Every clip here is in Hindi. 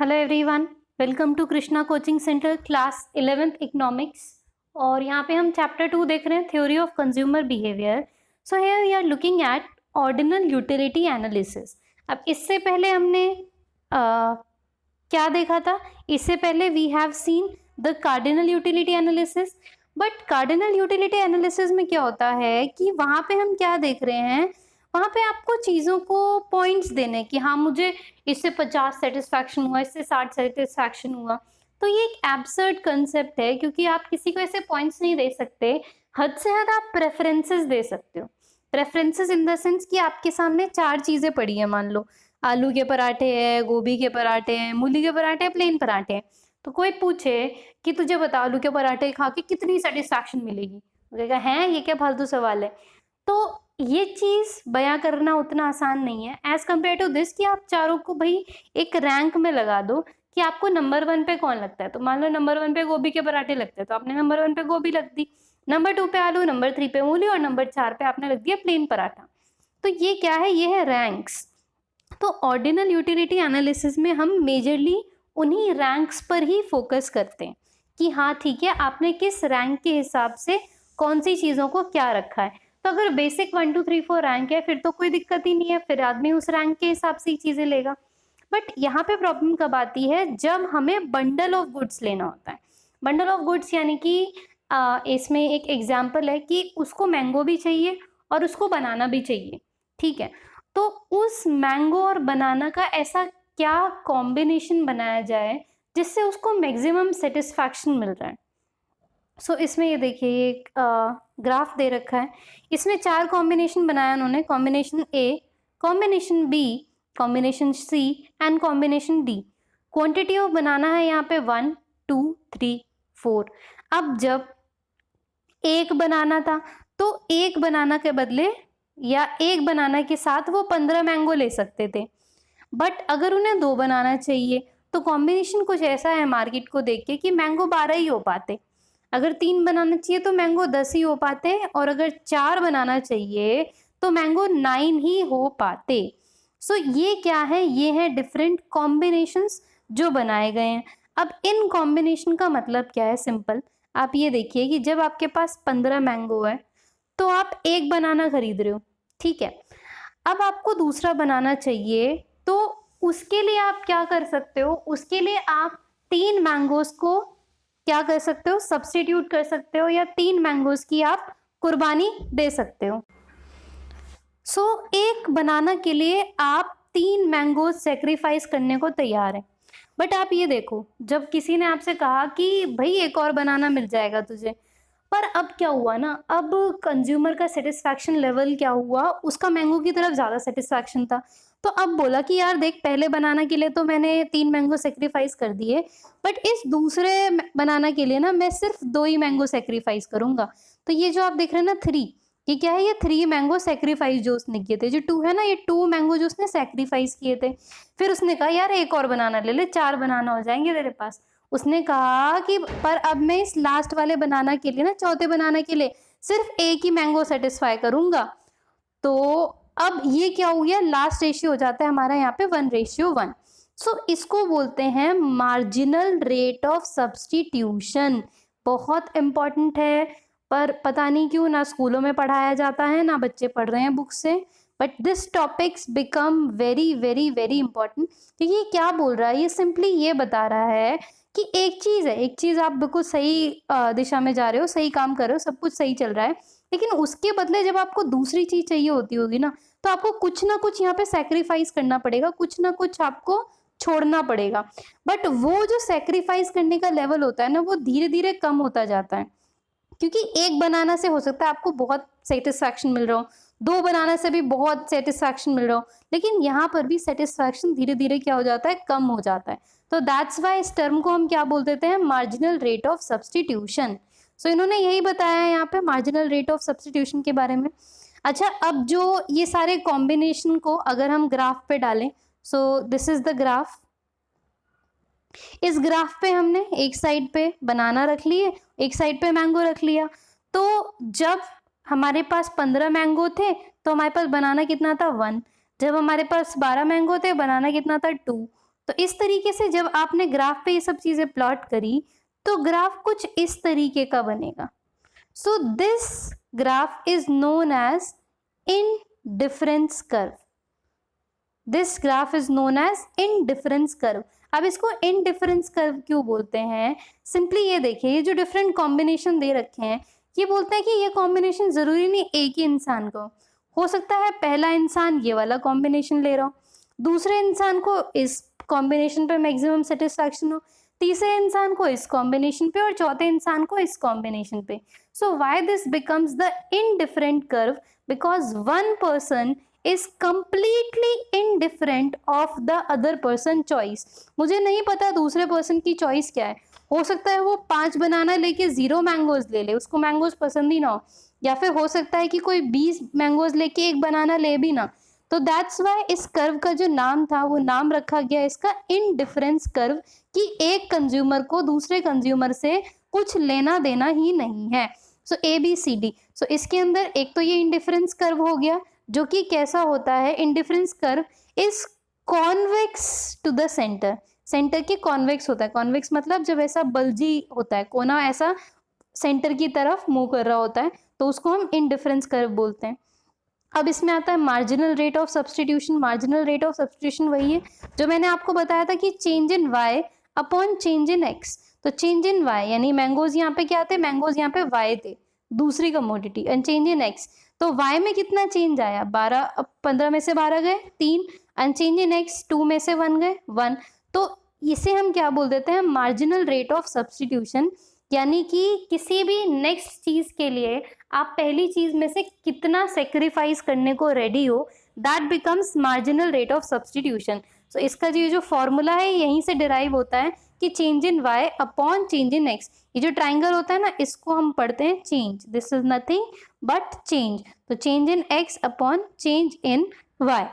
Hello everyone, welcome to Krishna coaching centre class 11th economics. और यहाँ पे हम चैप्टर 2 देख रहे हैं, theory of consumer behaviour. So here we are looking at ordinal utility analysis. अब इससे पहले हमने क्या देखा था? इससे पहले we have seen the cardinal utility analysis. But cardinal utility analysis में क्या होता है कि वहाँ पे हम क्या देख रहे हैं, वहाँ पे आपको चीज़ों को पॉइंट्स देने कि हाँ मुझे इससे 50 सेटिस्फैक्शन हुआ, इससे 60 सेटिस्फैक्शन हुआ। तो ये एक एब्सर्ड कंसेप्ट है, क्योंकि आप किसी को ऐसे पॉइंट्स नहीं दे सकते। हद से हद आप प्रेफरेंसेस दे सकते हो। प्रेफरेंसेस इन द सेंस कि आपके सामने 4 चीज़ें पड़ी है, मान लो आलू के पराठे है, गोभी के पराठे हैं, मूली के पराठे हैं, प्लेन पराठे हैं। तो कोई पूछे कि तुझे बता आलू के पराठे खा के कितनी सेटिस्फैक्शन मिलेगी, कहेगा हैं ये क्या फालतू सवाल है। तो ये चीज़ बयां करना उतना आसान नहीं है एज कम्पेयर टू दिस कि आप चारों को भाई एक रैंक में लगा दो कि आपको नंबर 1 पे कौन लगता है। तो मान लो नंबर 1 पे गोभी के पराठे लगते हैं, तो आपने नंबर 1 पे गोभी लग दी, नंबर 2 पे आलू, नंबर 3 पे मूली और नंबर 4 पे आपने लग दिया प्लेन पराठा। तो ये क्या है? ये है रैंक्स। तो ऑर्डिनल यूटिलिटी एनालिसिस में हम मेजरली उन्हीं रैंक्स पर ही फोकस करते हैं कि हाँ ठीक है, आपने किस रैंक के हिसाब से कौन सी चीज़ों को क्या रखा है। तो अगर बेसिक 1 2 3 4 रैंक है फिर तो कोई दिक्कत ही नहीं है, फिर आदमी उस रैंक के हिसाब से ही चीज़ें लेगा। बट यहाँ पे प्रॉब्लम कब आती है? जब हमें बंडल ऑफ गुड्स लेना होता है। बंडल ऑफ गुड्स यानी कि इसमें एक एग्जाम्पल है कि उसको मैंगो भी चाहिए और उसको बनाना भी चाहिए, ठीक है। तो उस मैंगो और बनाना का ऐसा क्या कॉम्बिनेशन बनाया जाए जिससे उसको मैक्सिमम सेटिस्फैक्शन मिल रहा है। सो इसमें ये देखिए, ये एक ग्राफ दे रखा है। इसमें 4 कॉम्बिनेशन बनाया उन्होंने, combination A, combination B, combination C and combination D. Quantity of banana है यहाँ पे 1 2 3 4। अब जब एक बनाना था तो एक बनाना के बदले या एक बनाना के साथ वो 15 मैंगो ले सकते थे। बट अगर उन्हें 2 बनाना चाहिए तो कॉम्बिनेशन कुछ ऐसा है मार्केट को देख के कि मैंगो 12 ही हो पाते। अगर 3 बनाना चाहिए तो मैंगो 10 ही हो पाते, और अगर 4 बनाना चाहिए तो मैंगो 9 ही हो पाते। सो ये क्या है? ये है डिफरेंट कॉम्बिनेशंस जो बनाए गए हैं। अब इन कॉम्बिनेशन का मतलब क्या है? सिंपल, आप ये देखिए कि जब आपके पास 15 मैंगो है तो आप एक बनाना खरीद रहे हो, ठीक है। अब आपको दूसरा बनाना चाहिए तो उसके लिए आप क्या कर सकते हो? उसके लिए आप 3 मैंगोज को क्या कर सकते हो? सब्स्टिट्यूट कर सकते हो, या 3 मैंगोज की आप कुर्बानी दे सकते हो। सो एक बनाना के लिए आप 3 मैंगोज सेक्रीफाइस करने को तैयार है। बट आप ये देखो, जब किसी ने आपसे कहा कि भाई एक और बनाना मिल जाएगा तुझे, पर अब क्या हुआ ना, अब कंज्यूमर का सेटिस्फैक्शन लेवल क्या हुआ, उसका मैंगो की तरफ ज़्यादा सेटिस्फैक्शन था। तो अब बोला कि यार देख, पहले बनाना के लिए तो मैंने 3 मैंगो सेक्रीफाइस कर दिए, बट इस दूसरे बनाना के लिए ना मैं सिर्फ 2 ही मैंगो सेक्रीफाइस करूंगा। तो ये जो आप देख रहे हैं ना 3, ये क्या है? ये 3 मैंगो सेक्रीफाइस जो उसने किए थे। जो 2 है ना, ये 2 मैंगो जो उसने सेक्रीफाइस किए थे। फिर उसने कहा यार एक और बनाना ले ले, 4 बनाना हो जाएंगे तेरे पास। उसने कहा कि पर अब मैं इस लास्ट वाले बनाना के लिए ना, चौथे बनाना के लिए सिर्फ एक ही मैंगो सेटिस्फाई करूंगा। तो अब ये क्या हो गया? लास्ट रेशियो हो जाता है हमारा यहाँ पे 1:1। सो इसको बोलते हैं मार्जिनल रेट ऑफ सब्स्टिट्यूशन। बहुत इंपॉर्टेंट है, पर पता नहीं क्यों ना स्कूलों में पढ़ाया जाता है ना बच्चे पढ़ रहे हैं बुक से। But this topics become very very very important. क्योंकि ये क्या बोल रहा है? ये सिंपली ये बता रहा है कि एक चीज़ है, एक चीज़ आप बिल्कुल सही दिशा में जा रहे हो, सही काम कर रहे हो, सब कुछ सही चल रहा है, लेकिन उसके बदले जब आपको दूसरी चीज़ चाहिए होती होगी ना, तो आपको कुछ ना कुछ यहाँ पे सैक्रिफाइस करना पड़ेगा, कुछ ना कुछ आपको छोड़ना पड़ेगा। बट वो जो सैक्रिफाइस करने का लेवल होता है ना, वो धीरे धीरे कम होता जाता है। क्योंकि एक बनाना से हो सकता है आपको बहुत सेटिस्फैक्शन मिल रहा हो, 2 बनाना से भी बहुत सेटिस्फैक्शन मिल रहा हो, लेकिन यहाँ पर भी सेटिस्फैक्शन धीरे धीरे क्या हो जाता है? कम हो जाता है। तो दैट्स वाई इस टर्म को हम क्या बोल देते हैं? Marginal rate of substitution. So इन्होंने यही बताया है यहाँ पे मार्जिनल रेट ऑफ सब्स्टिट्यूशन के बारे में। अच्छा, अब जो ये सारे कॉम्बिनेशन को अगर हम ग्राफ पे डालें, so this is the graph. इस ग्राफ पे हमने एक साइड पे बनाना रख लिए, एक साइड पे मैंगो रख लिया। तो जब हमारे पास 15 मैंगो थे तो हमारे पास बनाना कितना था? 1। जब हमारे पास 12 मैंगो थे, बनाना कितना था? 2। तो इस तरीके से जब आपने ग्राफ पे ये सब चीजें प्लॉट करी तो ग्राफ कुछ इस तरीके का बनेगा. So this graph is known as indifference curve. This graph is known as indifference curve. अब इसको इंडिफरेंस कर्व क्यों बोलते हैं? सिंपली ये देखिए, ये जो डिफरेंट कॉम्बिनेशन दे रखे हैं, ये बोलते हैं कि ये कॉम्बिनेशन जरूरी नहीं एक ही इंसान को हो सकता है. पहला इंसान ये वाला कॉम्बिनेशन ले रहा हो, दूसरे इंसान को इस कॉम्बिनेशन पे मैक्सिमम सेटिस्फैक्शन हो, तीसरे इंसान को इस कॉम्बिनेशन पे और चौथे इंसान को इस कॉम्बिनेशन पे. So why this becomes the indifferent curve? Because one person is completely indifferent of the other person choice. मुझे नहीं पता दूसरे पर्सन की चॉइस क्या है. हो सकता है वो 5 बनाना लेके 0 मैंगोज ले ले, उसको मैंगोज पसंद ही ना हो, या फिर हो सकता है कि कोई 20 मैंगोज लेके 1 बनाना ले भी ना. तो दैट्स वाई इस कर्व का जो नाम था वो नाम रखा गया इसका इनडिफरेंस कर्व, कि एक कंज्यूमर को दूसरे कंज्यूमर से कुछ लेना देना ही नहीं है. सो ABCD. सो इसके अंदर एक तो ये इनडिफरेंस कर्व हो गया, जो कि कैसा होता है? Indifference curve is convex to the centre. Centre के कॉन्वेक्स होता है. कॉन्वेक्स मतलब जब ऐसा बल्जी होता है, कोना ऐसा सेंटर की तरफ मूव कर रहा होता है, तो उसको हम इनडिफरेंस कर्व बोलते हैं. अब इसमें आता है marginal rate of substitution. Marginal rate of substitution वही है जो मैंने आपको बताया था कि change in y upon change in x. तो चेंज इन y यानी मैंगोज यहाँ पे क्या थे? मैंगोज यहाँ पे y थे, दूसरी commodity. And change in x, तो y में कितना चेंज आया? 12. अब 15 में से 12 गए 3. एंड चेंज इन x 2 में से 1 गए 1. तो इसे हम क्या बोल देते हैं? Marginal rate of substitution. यानी कि किसी भी नेक्स्ट चीज के लिए आप पहली चीज में से कितना सेक्रीफाइस करने को रेडी हो, that becomes marginal rate of substitution. So इसका जो फॉर्मूला है यहीं से डिराइव होता है कि change in y upon change in x. ये जो ट्राइंगल होता है ना, इसको हम पढ़ते हैं change. This is nothing but change. तो change in x upon change in y.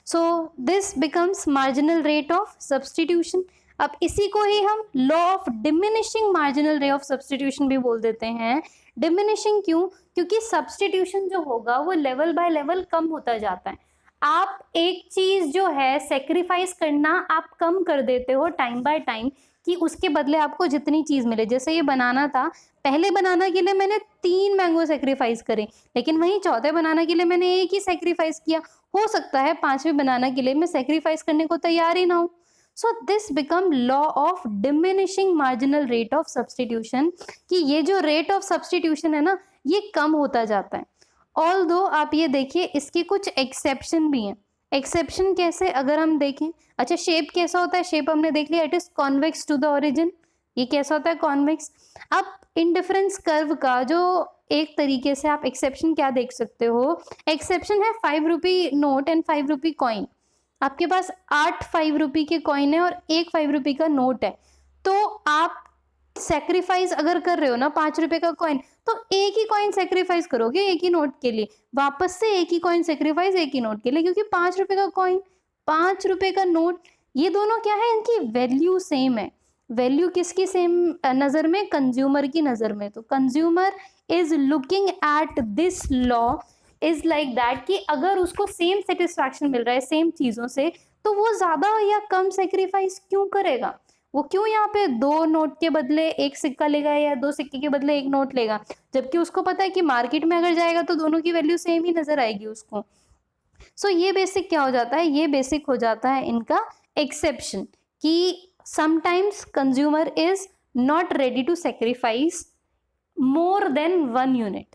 So this becomes marginal rate of substitution. अब इसी को ही हम law of diminishing marginal rate of substitution भी बोल देते हैं. डिमिनिशिंग क्यों? क्योंकि सब्सटीट्यूशन जो होगा वो लेवल बाय लेवल कम होता जाता है. आप एक चीज जो है सेक्रीफाइस करना आप कम कर देते हो टाइम बाय टाइम, कि उसके बदले आपको जितनी चीज मिले. जैसे ये बनाना था, पहले बनाना के लिए मैंने 3 मैंगो सेक्रीफाइस करे, लेकिन वहीं चौथे बनाना के लिए मैंने एक ही सेक्रीफाइस किया. हो सकता है 5वें बनाना के लिए मैं सेक्रीफाइस करने को तैयार ही ना हूँ. So this become law of diminishing marginal rate of substitution, कि ये जो रेट ऑफ सब्सटीट्यूशन है ना, ये कम होता जाता है. ऑल्दो आप ये देखिए इसके कुछ एक्सेप्शन भी हैं. एक्सेप्शन कैसे? अगर हम देखें, अच्छा शेप कैसा होता है? शेप हमने देख लिया, it is convex to the origin. ये कैसा होता है? कॉन्वेक्स. अब इंडिफरेंस कर्व का जो एक तरीके से आप एक्सेप्शन क्या देख सकते हो? एक्सेप्शन है 5 rupee note and 5 rupee coin. आपके पास 8 5 रुपी के कॉइन है और 1 5 रुपी का नोट है. तो आप सेक्रीफाइस अगर कर रहे हो ना 5 रुपए का कॉइन, तो एक ही कॉइन सेक्रीफाइस करोगे एक ही नोट के लिए, वापस से एक ही कॉइन सेक्रीफाइस एक ही नोट के लिए, क्योंकि 5 रुपए का कॉइन 5 रुपए का नोट, ये दोनों क्या है? इनकी वैल्यू सेम है. वैल्यू किसकी सेम नजर में? कंज्यूमर की नजर में. तो consumer is looking at this law is like that, कि अगर उसको सेम सेटिस्फैक्शन मिल रहा है सेम चीजों से, तो वो ज्यादा या कम सेक्रीफाइस क्यों करेगा? वो क्यों यहाँ पे 2 नोट के बदले 1 सिक्का लेगा या 2 सिक्के के बदले 1 नोट लेगा, जबकि उसको पता है कि मार्केट में अगर जाएगा तो दोनों की वैल्यू सेम ही नजर आएगी उसको. सो ये बेसिक क्या हो जाता है? ये बेसिक हो जाता है इनका एक्सेप्शन, कि sometimes consumer is not ready to sacrifice more than 1 unit.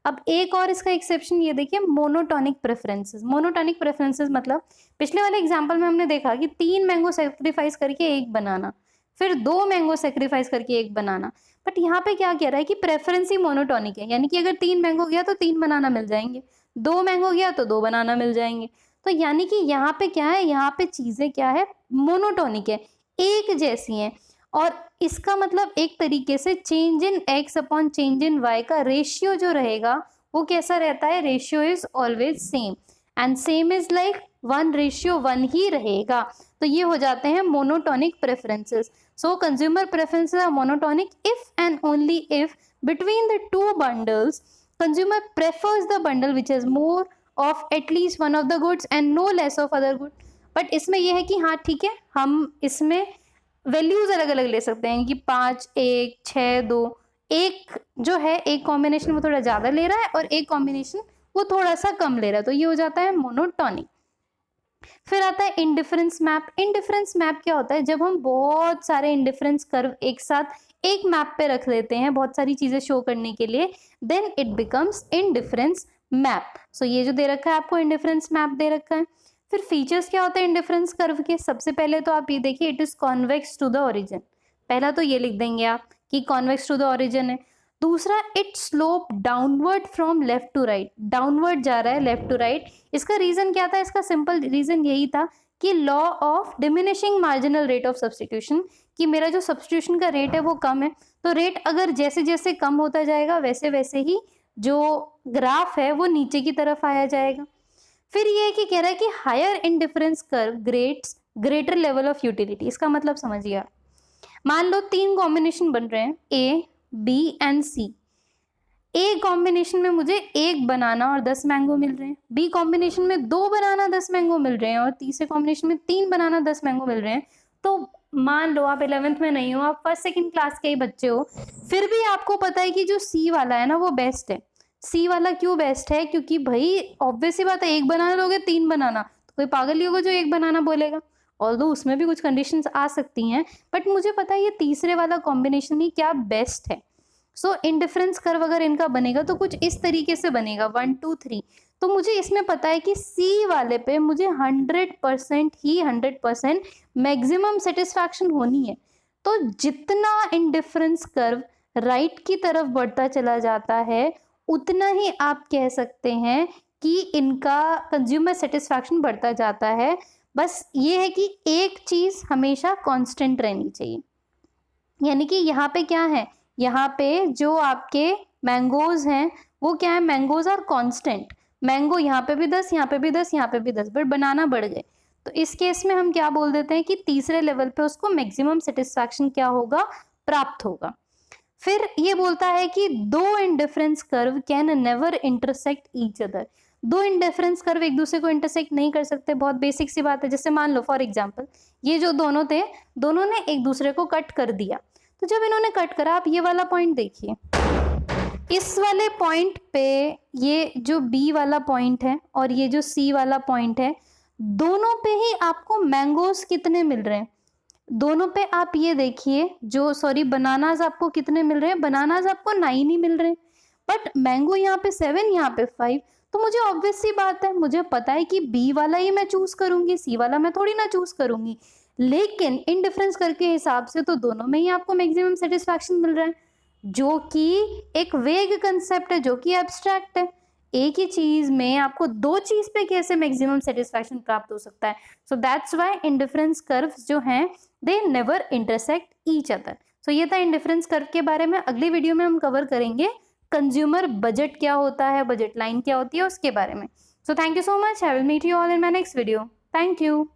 अब एक और इसका एक्सेप्शन ये देखिए, मोनोटोनिक प्रेफरेंसेस. मोनोटोनिक प्रेफरेंसेस मतलब पिछले वाले एग्जांपल में हमने देखा कि 3 मैंगो सेक्रीफाइस करके 1 बनाना, फिर 2 मैंगो सेक्रीफाइस करके 1 बनाना. बट यहाँ पे क्या कह रहा है कि प्रेफरेंस ही मोनोटोनिक है, यानी कि अगर 3 मैंगो गया तो 3 बनाना मिल जाएंगे, 2 मैंगो गया तो 2 बनाना मिल जाएंगे. तो यानी कि यहाँ पे क्या है? यहाँ पे चीजें क्या है? मोनोटोनिक है, एक जैसी हैं. और इसका मतलब एक तरीके से change in x upon change in y का रेशियो जो रहेगा वो कैसा रहता है? Ratio is always same, and same is like 1:1 ही रहेगा. तो ये हो जाते हैं monotonic preferences. So consumer preferences are monotonic if and only if between the 2 bundles consumer prefers the bundle which has more of at least one of the goods and no less of other good. But इसमें यह है कि हाँ ठीक है, हम इसमें वैल्यूज अलग अलग ले सकते हैं कि 5, 1, 6, 2। एक जो है एक कॉम्बिनेशन वो थोड़ा ज़्यादा ले रहा है और एक कॉम्बिनेशन वो थोड़ा सा कम ले रहा है, तो ये हो जाता है मोनोटोनिक। फिर आता है इंडिफरेंस मैप। इंडिफरेंस मैप क्या होता है? जब हम बहुत सारे इंडिफरेंस कर्व एक साथ एक मैप पे रख लेते हैं बहुत सारी चीजें शो करने के लिए, then it becomes indifference map. So ये जो दे रखा है आपको इंडिफरेंस मैप दे रखा है। फिर फीचर्स क्या होते हैं इंडिफरेंस कर्व के? सबसे पहले तो आप ये देखिए, it is convex to the origin. पहला तो ये लिख देंगे आप कि कॉन्वेक्स टू द ओरिजिन है। दूसरा, it slope downward from left to right, downward जा रहा है लेफ्ट टू राइट। इसका रीजन क्या था? इसका सिंपल रीजन यही था कि law of diminishing marginal rate of substitution, कि मेरा जो सब्स्टिट्यूशन का रेट है वो कम है, तो रेट अगर जैसे जैसे कम होता जाएगा वैसे वैसे ही जो ग्राफ है वो नीचे की तरफ आया जाएगा। फिर ये कि कह रहा है कि higher indifference curve greats greater level of utility. इसका मतलब समझिए आप, मान लो 3 कॉम्बिनेशन बन रहे हैं A, B and C. A combination में मुझे 1 बनाना और 10 मैंगो मिल रहे हैं, बी कॉम्बिनेशन में 2 बनाना 10 मैंगो मिल रहे हैं, और तीसरे कॉम्बिनेशन में 3 बनाना 10 मैंगो मिल रहे हैं। तो मान लो आप 11th में नहीं हो, आप फर्स्ट सेकंड क्लास के ही बच्चे हो, फिर भी आपको पता है कि जो सी वाला है ना वो बेस्ट है। सी वाला क्यों बेस्ट है? क्योंकि भाई ऑब्वियस सी बात है, 1 बनाना लोगे 3 बनाना, तो कोई पागल ही होगा जो 1 बनाना बोलेगा। ऑल्दो उसमें भी कुछ कंडीशंस आ सकती हैं, बट मुझे पता है ये तीसरे वाला कॉम्बिनेशन ही क्या बेस्ट है। सो इंडिफरेंस कर्व अगर इनका बनेगा तो कुछ इस तरीके से बनेगा 1, 2, 3। तो मुझे इसमें पता है कि सी वाले पे मुझे 100% ही 100% मैक्सिमम सेटिस्फैक्शन होनी है। तो जितना इंडिफरेंस कर्व राइट की तरफ बढ़ता चला जाता है उतना ही आप कह सकते हैं कि इनका कंज्यूमर सेटिस्फैक्शन बढ़ता जाता है। बस ये है कि एक चीज हमेशा कांस्टेंट रहनी चाहिए, यानी कि यहाँ पे क्या है, यहाँ पे जो आपके मैंगोज हैं वो क्या है, मैंगोज आर कांस्टेंट। मैंगो यहाँ पे भी 10, यहाँ पे भी 10, यहाँ पे भी 10, बट बनाना बढ़ गए। तो इस केस में हम क्या बोल देते हैं कि तीसरे लेवल पे उसको मैक्सिमम सेटिस्फैक्शन क्या होगा, प्राप्त होगा। फिर ये बोलता है कि 2 indifference curve can never intersect each other. 2 indifference curve एक दूसरे को इंटरसेक्ट नहीं कर सकते, बहुत बेसिक सी बात है। जैसे मान लो फॉर एग्जांपल ये जो दोनों थे, दोनों ने एक दूसरे को कट कर दिया। तो जब इन्होंने कट करा, आप ये वाला पॉइंट देखिए, इस वाले पॉइंट पे ये जो बी वाला पॉइंट है और ये जो सी वाला पॉइंट है, दोनों पे ही आपको मैंगोज कितने मिल रहे हैं? दोनों पे आप ये देखिए, बनानाज आपको कितने मिल रहे हैं? बनानाज आपको 9 ही मिल रहे हैं, बट मैंगो यहाँ पे 7, यहाँ पे 5। तो मुझे ऑब्वियस सी बात है, मुझे पता है कि बी वाला ही मैं चूज करूंगी, सी वाला मैं थोड़ी ना चूज करूंगी। लेकिन इंडिफरेंस करके हिसाब से तो दोनों में ही आपको मैक्सिमम सेटिस्फैक्शन मिल रहा है, जो कि एक वेग कंसेप्ट है, जो कि एब्स्ट्रैक्ट है। एक ही चीज में आपको 2 चीज पे कैसे मैक्सिमम सेटिस्फैक्शन प्राप्त हो सकता है? So that's why indifference curves जो हैं they never intersect each other. So ये था इंडिफरेंस कर्व के बारे में। अगली वीडियो में हम कवर करेंगे कंज्यूमर बजट क्या होता है, बजट लाइन क्या होती है, उसके बारे में। So thank you so much, I will meet you all in my next video. Thank you.